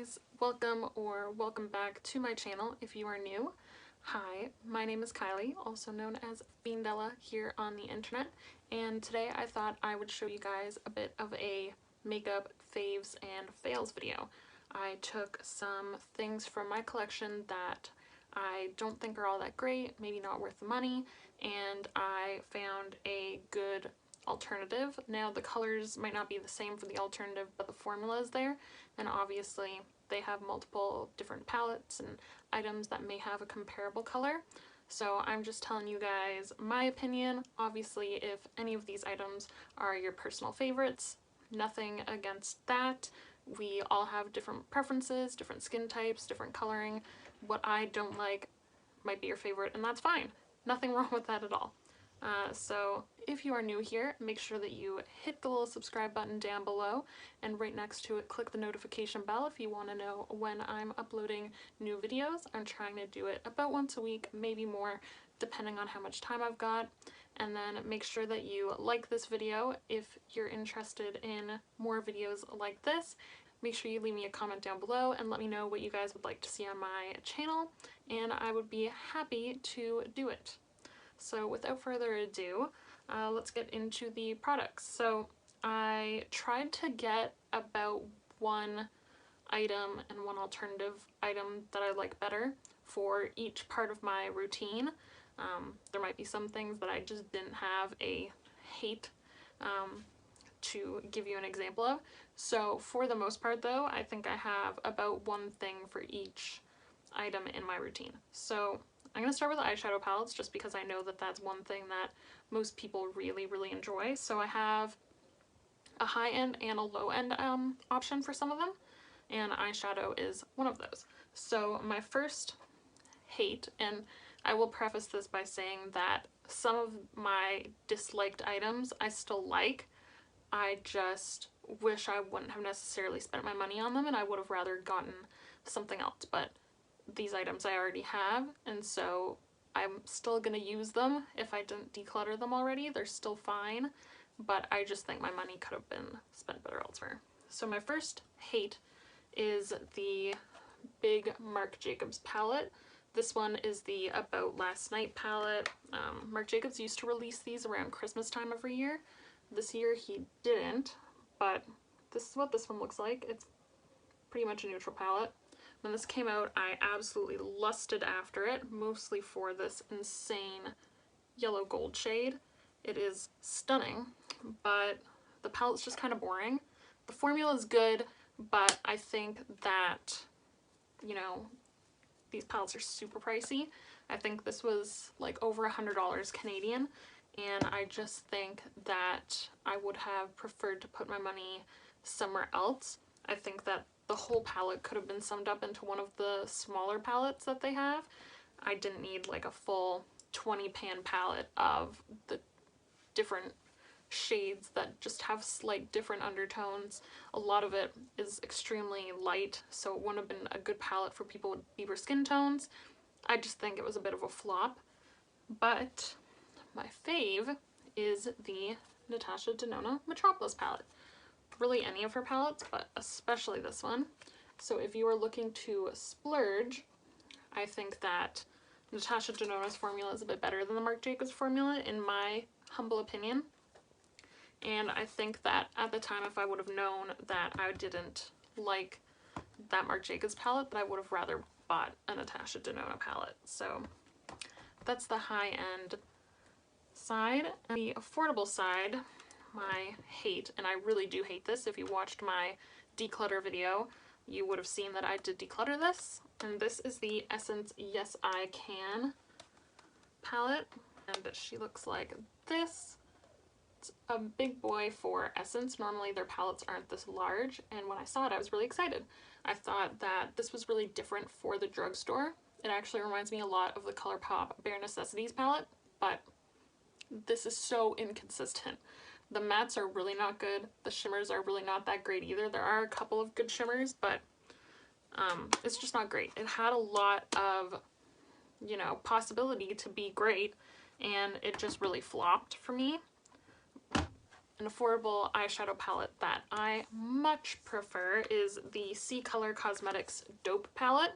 guys, welcome back to my channel if you are new. Hi, my name is Kylie, also known as Fiendella here on the internet, and today I thought I would show you guys a bit of a makeup faves and fails video. I took some things from my collection that I don't think are all that great, maybe not worth the money, and I found a good alternative. Now the colors might not be the same for the alternative, but the formula is there, and obviously they have multiple different palettes and items that may have a comparable color. So I'm just telling you guys my opinion. Obviously, if any of these items are your personal favorites, nothing against that. We all have different preferences, different skin types, different coloring. What I don't like might be your favorite, and that's fine. Nothing wrong with that at all. So if you are new here, make sure that you hit the little subscribe button down below, and right next to it click the notification bell if you want to know when I'm uploading new videos. I'm trying to do it about once a week, maybe more, depending on how much time I've got. And then make sure that you like this video if you're interested in more videos like this. Make sure you leave me a comment down below and let me know what you guys would like to see on my channel, and I would be happy to do it. So without further ado, let's get into the products. So I tried to get about one item and one alternative item that I like better for each part of my routine. There might be some things that I just didn't have a hate to give you an example of. So for the most part though, I think I have about one thing for each item in my routine. So I'm going to start with the eyeshadow palettes just because I know that that's one thing that most people really enjoy. So I have a high-end and a low-end option for some of them, and eyeshadow is one of those. So my first hate, and I will preface this by saying that some of my disliked items I still like. I just wish I wouldn't have necessarily spent my money on them, and I would have rather gotten something else, but these items I already have, and so I'm still gonna use them. If I didn't declutter them already, they're still fine, but I just think my money could have been spent better elsewhere. So my first hate is the big Marc Jacobs palette. This one is the About Last Night palette. Marc Jacobs used to release these around Christmas time every year. This year he didn't, but this is what this one looks like. It's pretty much a neutral palette. When this came out, I absolutely lusted after it, mostly for this insane yellow gold shade. It is stunning, but the palette's just kind of boring. The formula is good, but I think that, you know, these palettes are super pricey. I think this was like over $100 Canadian, and I just think that I would have preferred to put my money somewhere else. I think that the whole palette could have been summed up into one of the smaller palettes that they have. I didn't need like a full 20-pan palette of the different shades that just have slight different undertones. A lot of it is extremely light, so it wouldn't have been a good palette for people with deeper skin tones. I just think it was a bit of a flop. But my fave is the Natasha Denona Metropolis palette. Really any of her palettes, but especially this one. So if you are looking to splurge, I think that Natasha Denona's formula is a bit better than the Marc Jacobs formula, in my humble opinion. And I think that at the time, if I would have known that I didn't like that Marc Jacobs palette, that I would have rather bought a Natasha Denona palette. So that's the high-end side. And the affordable side, my hate, and I really do hate this. If you watched my declutter video, you would have seen that I did declutter this, and this is the Essence Yes I Can palette, and she looks like this. It's a big boy for Essence. Normally their palettes aren't this large, and when I saw it I was really excited. I thought that this was really different for the drugstore. It actually reminds me a lot of the ColourPop Bare Necessities palette, but this is so inconsistent. The mattes are really not good. The shimmers are really not that great either. There are a couple of good shimmers, but it's just not great. It had a lot of, you know, possibility to be great, and it just really flopped for me. an affordable eyeshadow palette that I much prefer is the C Color Cosmetics Dope palette.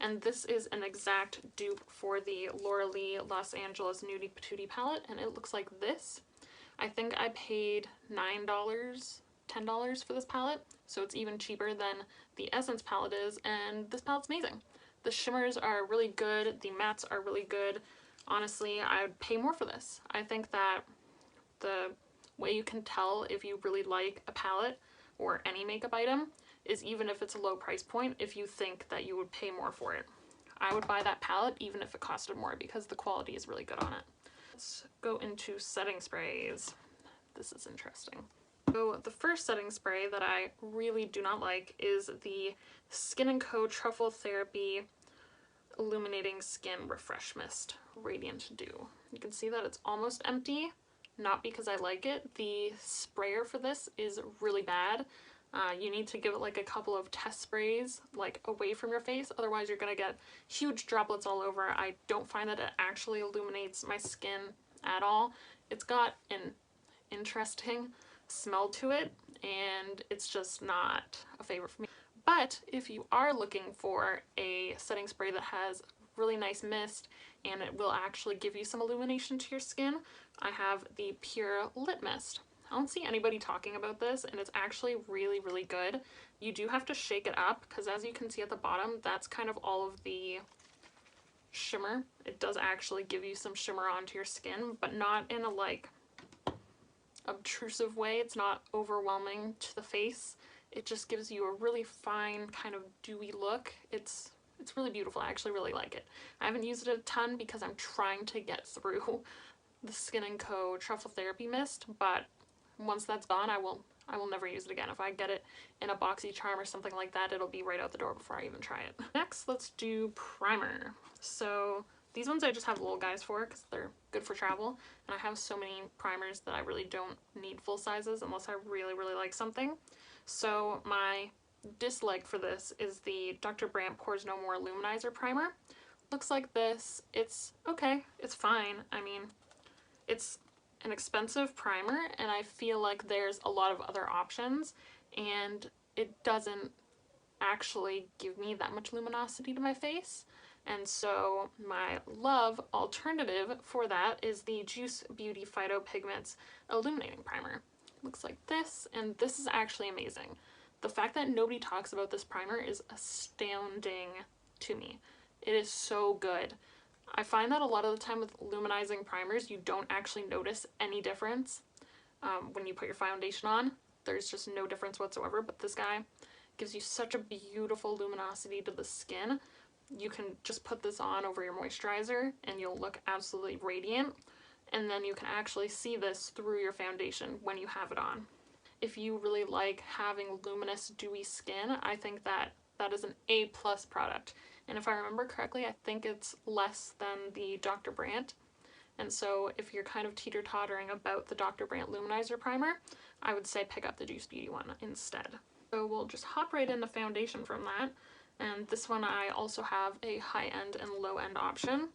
And this is an exact dupe for the Laura Lee Los Angeles Nudie Patootie palette, and it looks like this. I think I paid $9, $10 for this palette, so it's even cheaper than the Essence palette is, and this palette's amazing. The shimmers are really good, the mattes are really good. Honestly, I would pay more for this. I think that the way you can tell if you really like a palette or any makeup item is even if it's a low price point, if you think that you would pay more for it. I would buy that palette even if it costed more because the quality is really good on it. Let's go into setting sprays. This is interesting. So the first setting spray that I really do not like is the Skin & Co. Truffle Therapy Illuminating Skin Refresh Mist Radiant Dew. You can see that it's almost empty, not because I like it. The sprayer for this is really bad. You need to give it like a couple of test sprays like away from your face, otherwise you're gonna get huge droplets all over. I don't find that it actually illuminates my skin at all. It's got an interesting smell to it and it's just not a favorite for me. But if you are looking for a setting spray that has really nice mist and it will actually give you some illumination to your skin, I have the Pure Lit Mist. I don't see anybody talking about this, and it's actually really, really good. You do have to shake it up, because as you can see at the bottom, that's kind of all of the shimmer. It does actually give you some shimmer onto your skin, but not in a like obtrusive way. It's not overwhelming to the face. It just gives you a really fine kind of dewy look. It's really beautiful. I actually really like it. I haven't used it a ton because I'm trying to get through the Skin & Co. Truffle Therapy Mist, but once that's gone, I will never use it again. If I get it in a BoxyCharm or something like that, it'll be right out the door before I even try it. Next, let's do primer. So these ones I just have little guys for because they're good for travel, and I have so many primers that I really don't need full sizes unless I really, really like something. So my dislike for this is the Dr. Brandt Pores No More Luminizer Primer. Looks like this. It's okay. It's fine. I mean, it's an expensive primer and I feel like there's a lot of other options and it doesn't actually give me that much luminosity to my face. And so my love alternative for that is the Juice Beauty Phyto Pigments Illuminating Primer. Looks like this, and this is actually amazing. The fact that nobody talks about this primer is astounding to me. It is so good. I find that a lot of the time with luminizing primers, you don't actually notice any difference when you put your foundation on. There's just no difference whatsoever, but this guy gives you such a beautiful luminosity to the skin. You can just put this on over your moisturizer and you'll look absolutely radiant, and then you can actually see this through your foundation when you have it on. If you really like having luminous, dewy skin, I think that that is an A+ product. And if I remember correctly, I think it's less than the Dr. Brandt. And so if you're kind of teeter-tottering about the Dr. Brandt Luminizer Primer, I would say pick up the Juice Beauty one instead. So we'll just hop right into foundation from that. And this one I also have a high-end and low-end option.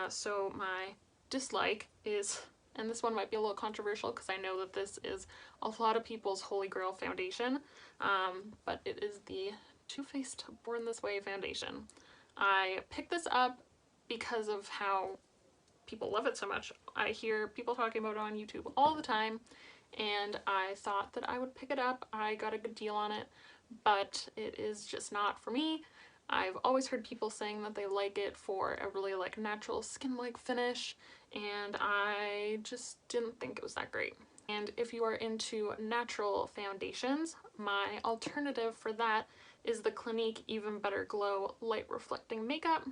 So my dislike is, and this one might be a little controversial because I know that this is a lot of people's holy grail foundation, but it is the Too Faced Born This Way foundation. I picked this up because of how people love it so much. I hear people talking about it on YouTube all the time, and I thought that I would pick it up. I got a good deal on it, but it is just not for me. I've always heard people saying that they like it for a really like natural skin-like finish, and I just didn't think it was that great. And if you are into natural foundations, my alternative for that is the Clinique Even Better Glow Light Reflecting Makeup.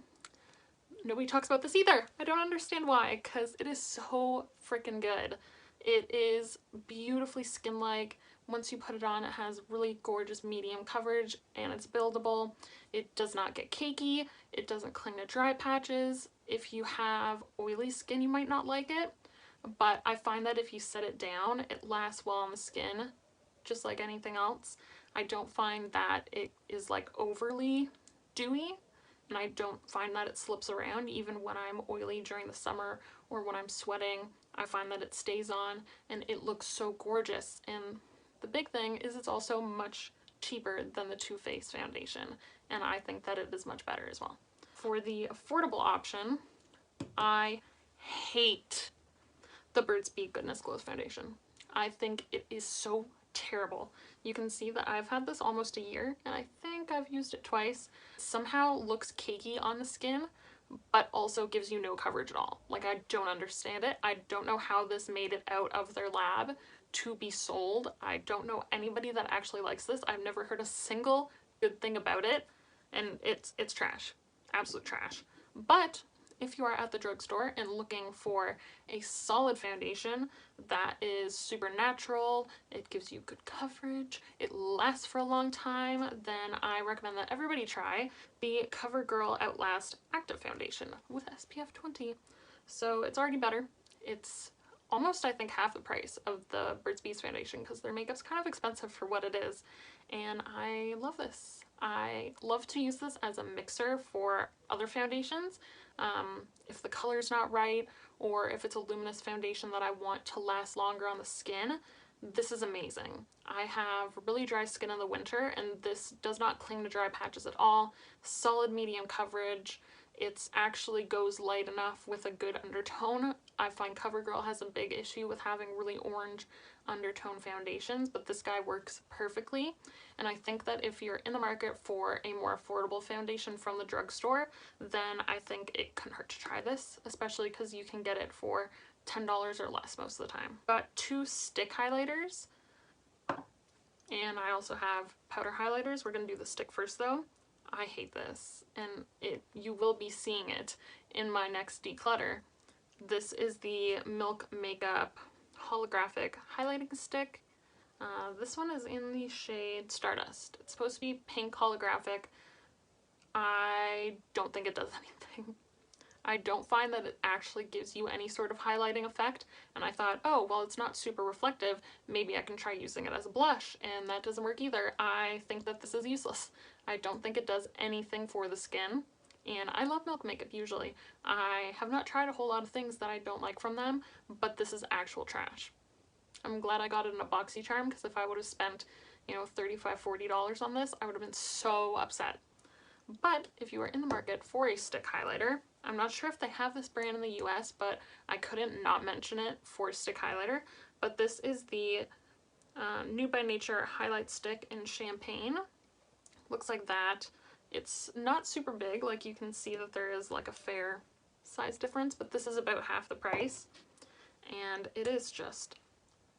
Nobody talks about this either. I don't understand why, because it is so freaking good. It is beautifully skin-like. Once you put it on, it has really gorgeous medium coverage and it's buildable. It does not get cakey. It doesn't cling to dry patches. If you have oily skin, you might not like it, but I find that if you set it down, it lasts well on the skin, just like anything else. I don't find that it is like overly dewy, and I don't find that it slips around even when I'm oily during the summer or when I'm sweating. I find that it stays on and it looks so gorgeous. And the big thing is it's also much cheaper than the Too Faced foundation, and I think that it is much better as well. For the affordable option, I hate the Burt's Bees Goodness Glows foundation. I think it is so terrible. You can see that I've had this almost a year, and I think I've used it twice. It somehow looks cakey on the skin, but also gives you no coverage at all. Like, I don't understand it. I don't know how this made it out of their lab to be sold. I don't know anybody that actually likes this. I've never heard a single good thing about it, and it's trash. Absolute trash. But if you are at the drugstore and looking for a solid foundation that is super natural, it gives you good coverage, it lasts for a long time, then I recommend that everybody try the CoverGirl Outlast Active Foundation with SPF 20. So it's already better. It's almost, I think, half the price of the Burt's Bees foundation because their makeup's kind of expensive for what it is, and I love this. I love to use this as a mixer for other foundations. If the color's not right, or if it's a luminous foundation that I want to last longer on the skin, this is amazing. I have really dry skin in the winter, and this does not cling to dry patches at all. Solid medium coverage. It actually goes light enough with a good undertone. I find CoverGirl has a big issue with having really orange undertone foundations, but this guy works perfectly. And I think that if you're in the market for a more affordable foundation from the drugstore, then I think it couldn't hurt to try this, especially because you can get it for $10 or less most of the time. Got 2 stick highlighters, and I also have powder highlighters. We're gonna do the stick first though. I hate this, and you will be seeing it in my next declutter. This is the Milk Makeup holographic highlighting stick. This one is in the shade Stardust. It's supposed to be pink holographic. I don't think it does anything. I don't find that it actually gives you any sort of highlighting effect, and I thought, oh, well, it's not super reflective, maybe I can try using it as a blush, and that doesn't work either. I think that this is useless. I don't think it does anything for the skin, and I love Milk makeup usually. I have not tried a whole lot of things that I don't like from them, but this is actual trash. I'm glad I got it in a BoxyCharm, because if I would have spent, you know, $35, $40 on this, I would have been so upset. But if you are in the market for a stick highlighter, I'm not sure if they have this brand in the US, but I couldn't not mention it for stick highlighter. But this is the Nude by Nature highlight stick in Champagne. Looks like that. It's not super big, like you can see that there is like a fair size difference, but this is about half the price. And it is just,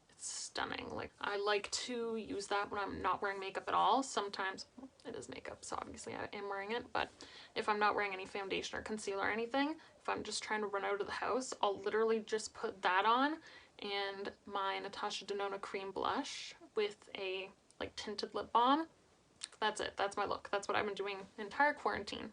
it's stunning. Like, I like to use that when I'm not wearing makeup at all. Sometimes it is makeup, so obviously I am wearing it, but if I'm not wearing any foundation or concealer or anything, if I'm just trying to run out of the house, I'll literally just put that on and my Natasha Denona cream blush with a like tinted lip balm. That's it. That's my look. That's what I've been doing the entire quarantine.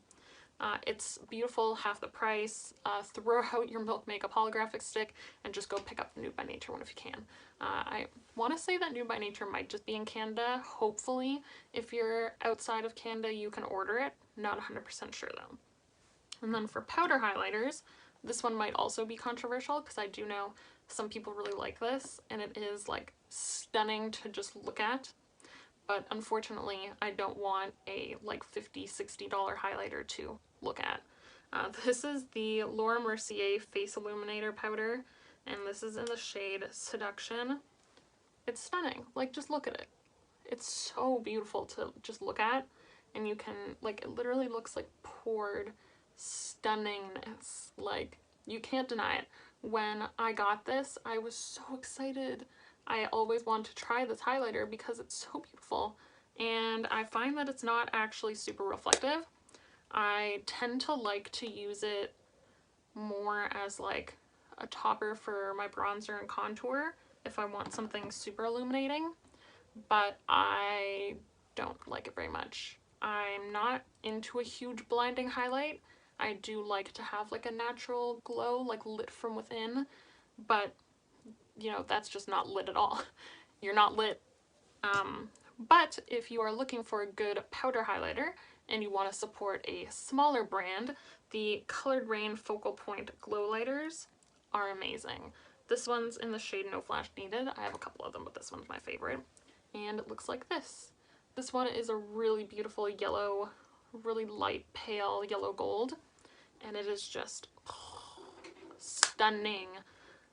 It's beautiful, half the price. Throw out your Milk Makeup holographic stick and just go pick up the Nude by Nature one if you can. I want to say that Nude by Nature might just be in Canada. Hopefully, if you're outside of Canada, you can order it. Not 100% sure though. And then for powder highlighters, this one might also be controversial because I do know some people really like this, and it is like stunning to just look at. But unfortunately, I don't want a like $50, $60 highlighter to look at. This is the Laura Mercier Face Illuminator Powder, and this is in the shade Seduction. It's stunning. Like, just look at it. It's so beautiful to just look at, and you can, like, it literally looks like poured stunningness. Like, you can't deny it. When I got this, I was so excited. I always wanted to try this highlighter because it's so beautiful, and I find that it's not actually super reflective. I tend to like to use it more as like a topper for my bronzer and contour if I want something super illuminating, but I don't like it very much. I'm not into a huge blinding highlight. I do like to have like a natural glow, like lit from within, but you know, that's just not lit at all. You're not lit. But if you are looking for a good powder highlighter and you want to support a smaller brand, the Colored Rain Focal Point Glow Lighters are amazing. This one's in the shade No Flash Needed. I have a couple of them, but this one's my favorite. And it looks like this. This one is a really beautiful yellow, really light pale yellow gold. And it is just stunning.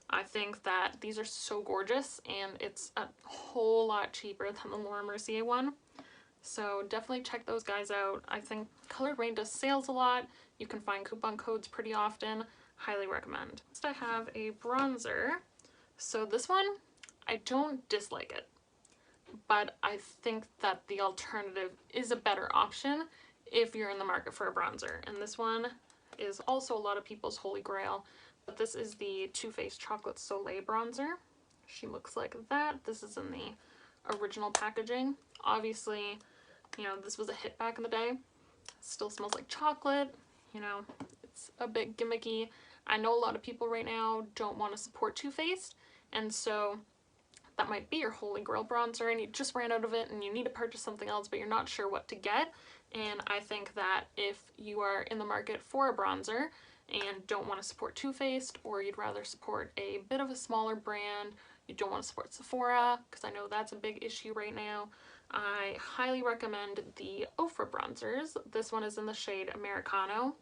I think that these are so gorgeous, and it's a whole lot cheaper than the Laura Mercier one. So definitely check those guys out. I think Colored Rain does sales a lot. You can find coupon codes pretty often. Highly recommend. Next I have a bronzer. So this one, I don't dislike it, but I think that the alternative is a better option if you're in the market for a bronzer. And this one is also a lot of people's holy grail. But this is the Too Faced Chocolate Soleil bronzer. She looks like that. This is in the original packaging. Obviously, you know, this was a hit back in the day. Still smells like chocolate. You know, it's a bit gimmicky. I know a lot of people right now don't want to support Too Faced, and so that might be your holy grail bronzer and you just ran out of it and you need to purchase something else, but you're not sure what to get. And I think that if you are in the market for a bronzer and don't want to support Too Faced, or you'd rather support a bit of a smaller brand, you don't want to support Sephora, because I know that's a big issue right now, I highly recommend the Ofra bronzers. This one is in the shade Americano.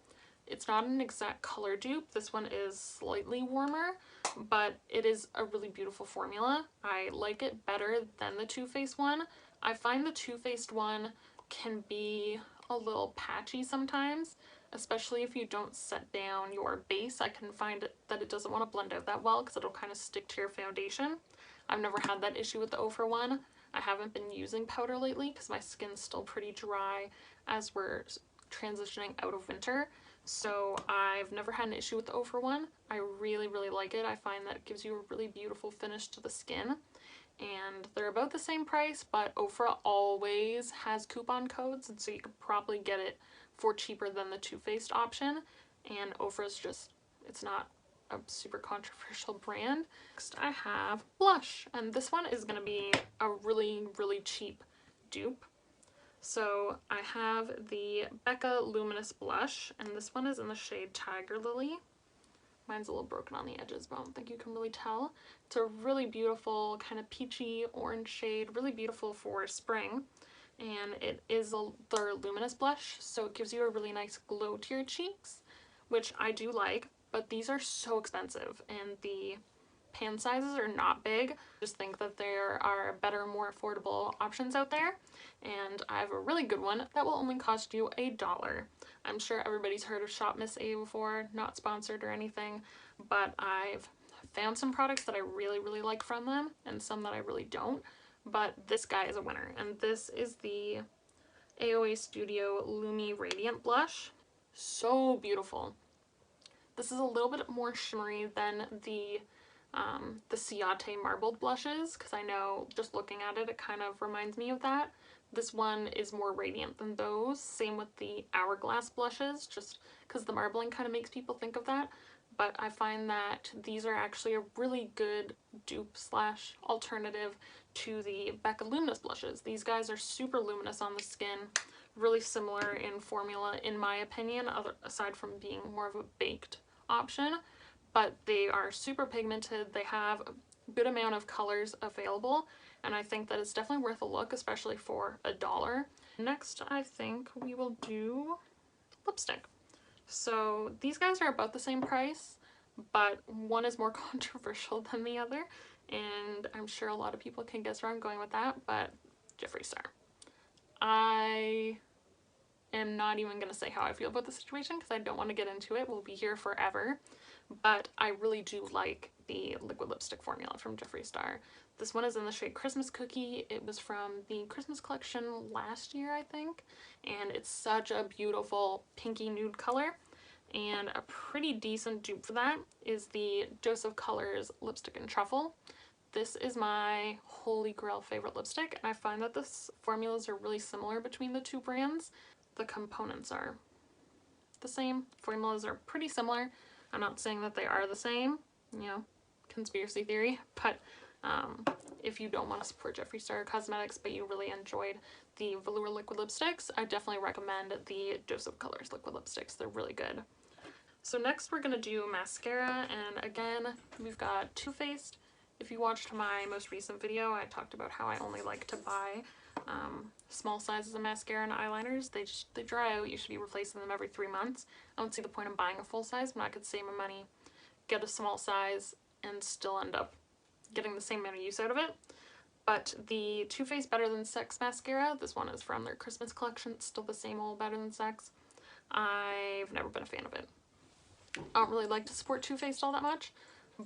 It's not an exact color dupe. This one is slightly warmer, but it is a really beautiful formula. I like it better than the Too Faced one. I find the Too Faced one can be a little patchy sometimes, especially if you don't set down your base. I can find that it doesn't want to blend out that well because it'll kind of stick to your foundation. I've never had that issue with the Ofra one. I haven't been using powder lately because my skin's still pretty dry as we're transitioning out of winter. So I've never had an issue with the Ofra one. I really, really like it. I find that it gives you a really beautiful finish to the skin. And they're about the same price, but Ofra always has coupon codes, and so you could probably get it for cheaper than the Too Faced option. And Ofra's just, it's not a super controversial brand. Next I have blush, and this one is going to be a really, really cheap dupe. So I have the Becca Luminous Blush, and this one is in the shade Tiger Lily. Mine's a little broken on the edges, but I don't think you can really tell. It's a really beautiful kind of peachy orange shade, really beautiful for spring. And it is their luminous blush, so it gives you a really nice glow to your cheeks, which I do like, but these are so expensive, and the pan sizes are not big. Just think that there are better, more affordable options out there, and I have a really good one that will only cost you $1. I'm sure everybody's heard of Shop Miss A before, not sponsored or anything, but I've found some products that I really, really like from them and some that I really don't, but this guy is a winner, and this is the AOA Studio Lumi Radiant Blush. So beautiful. This is a little bit more shimmery than the Ciate marbled blushes, because I know just looking at it, it kind of reminds me of that. This one is more radiant than those. Same with the Hourglass blushes, just because the marbling kind of makes people think of that. But I find that these are actually a really good dupe slash alternative to the Becca Luminous blushes. These guys are super luminous on the skin, really similar in formula in my opinion, aside from being more of a baked option. But they are super pigmented. They have a good amount of colors available, and I think that it's definitely worth a look, especially for $1. Next, I think we will do lipstick. So these guys are about the same price, but one is more controversial than the other, and I'm sure a lot of people can guess where I'm going with that, but Jeffree Star. I am not even going to say how I feel about the situation because I don't want to get into it. We'll be here forever. But I really do like the liquid lipstick formula from Jeffree Star. This one is in the shade Christmas Cookie. It was from the Christmas collection last year, I think, and it's such a beautiful pinky nude color. And a pretty decent dupe for that is the Joseph Colors Lipstick and Truffle. This is my holy grail favorite lipstick, and I find that the formulas are really similar between the two brands. The components are the same. Formulas are pretty similar. I'm not saying that they are the same, you know, conspiracy theory, but if you don't want to support Jeffree Star Cosmetics but you really enjoyed the velour liquid lipsticks, I definitely recommend the Joseph Colors liquid lipsticks. They're really good. So next we're going to do mascara, and again, we've got Too Faced. If you watched my most recent video, I talked about how I only like to buy small sizes of mascara and eyeliners. They dry out. You should be replacing them every 3 months. I don't see the point in buying a full size when I could save my money, get a small size, and still end up getting the same amount of use out of it. But the Too Faced Better Than Sex mascara, this one is from their Christmas collection. It's still the same old Better Than Sex. I've never been a fan of it. I don't really like to support Too Faced all that much,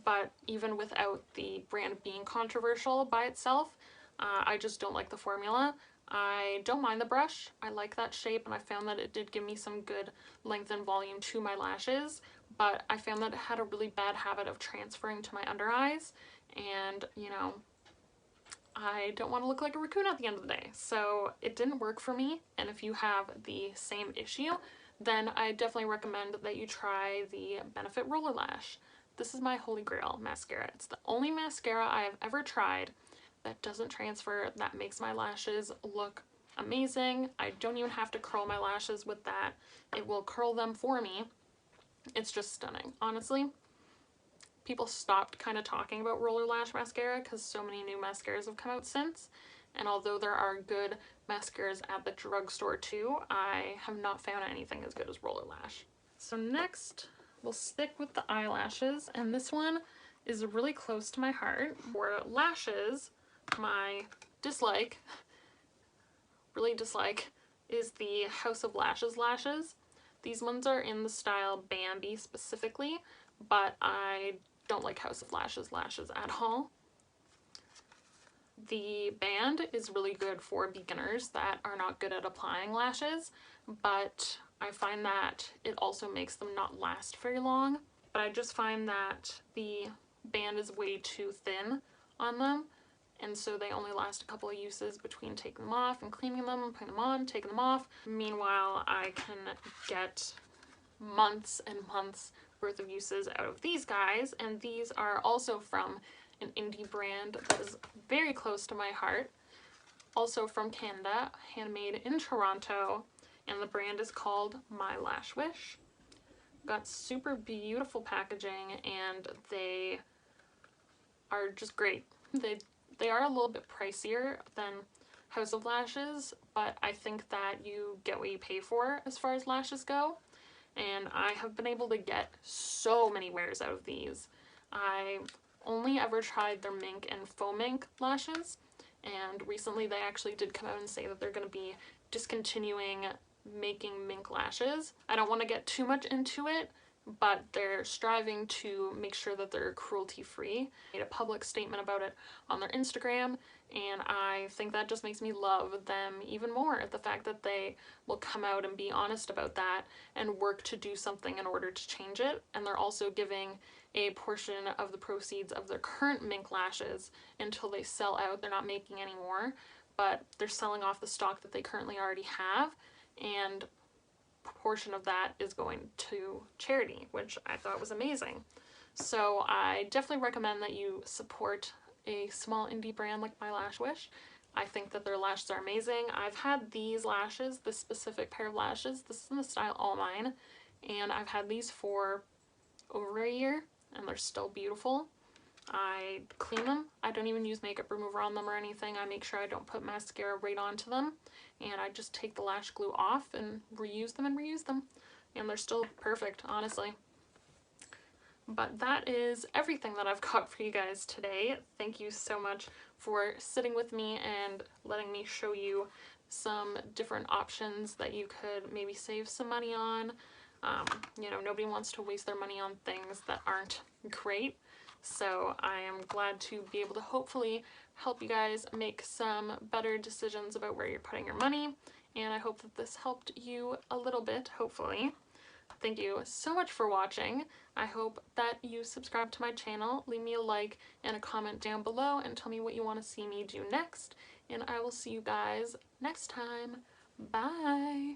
but even without the brand being controversial by itself, I just don't like the formula. I don't mind the brush. I like that shape, and I found that it did give me some good length and volume to my lashes, but I found that it had a really bad habit of transferring to my under eyes, and, you know, I don't want to look like a raccoon at the end of the day. So it didn't work for me, and if you have the same issue, then I definitely recommend that you try the Benefit Roller Lash. This is my holy grail mascara. It's the only mascara I have ever tried that doesn't transfer, that makes my lashes look amazing. I don't even have to curl my lashes with that. It will curl them for me. It's just stunning. Honestly, people stopped kind of talking about roller lash mascara because so many new mascaras have come out since. And although there are good mascaras at the drugstore too, I have not found anything as good as roller lash. So next, we'll stick with the eyelashes, and this one is really close to my heart. For lashes, my really dislike, is the House of Lashes lashes. These ones are in the style Bambi specifically, but I don't like House of Lashes lashes at all. The band is really good for beginners that are not good at applying lashes, but I find that it also makes them not last very long. But I just find that the band is way too thin on them, and so they only last a couple of uses between taking them off and cleaning them and putting them on, taking them off. Meanwhile, I can get months and months worth of uses out of these guys, and these are also from an indie brand that is very close to my heart, also from Canada, handmade in Toronto, and the brand is called My Lash Wish. Got super beautiful packaging, and they are just great. They are a little bit pricier than House of Lashes, but I think that you get what you pay for as far as lashes go, and I have been able to get so many wears out of these. I only ever tried their mink and faux mink lashes, and recently they actually did come out and say that they're going to be discontinuing making mink lashes. I don't want to get too much into it, but they're striving to make sure that they're cruelty-free. Made a public statement about it on their Instagram, and I think that just makes me love them even more. The fact that they will come out and be honest about that and work to do something in order to change it, and they're also giving a portion of the proceeds of their current mink lashes until they sell out. They're not making any more, but they're selling off the stock that they currently already have, and portion of that is going to charity, which I thought was amazing. So I definitely recommend that you support a small indie brand like My Lash Wish. I think that their lashes are amazing. I've had these lashes, this specific pair of lashes, this is in the style All Mine, and I've had these for over a year, and they're still beautiful. I clean them. I don't even use makeup remover on them or anything. I make sure I don't put mascara right onto them, and I just take the lash glue off and reuse them, and they're still perfect, honestly. But that is everything that I've got for you guys today. Thank you so much for sitting with me and letting me show you some different options that you could maybe save some money on. You know, nobody wants to waste their money on things that aren't great. So I am glad to be able to hopefully help you guys make some better decisions about where you're putting your money. And I hope that this helped you a little bit, hopefully. Thank you so much for watching. I hope that you subscribe to my channel, leave me a like and a comment down below, and tell me what you want to see me do next. And I will see you guys next time. Bye!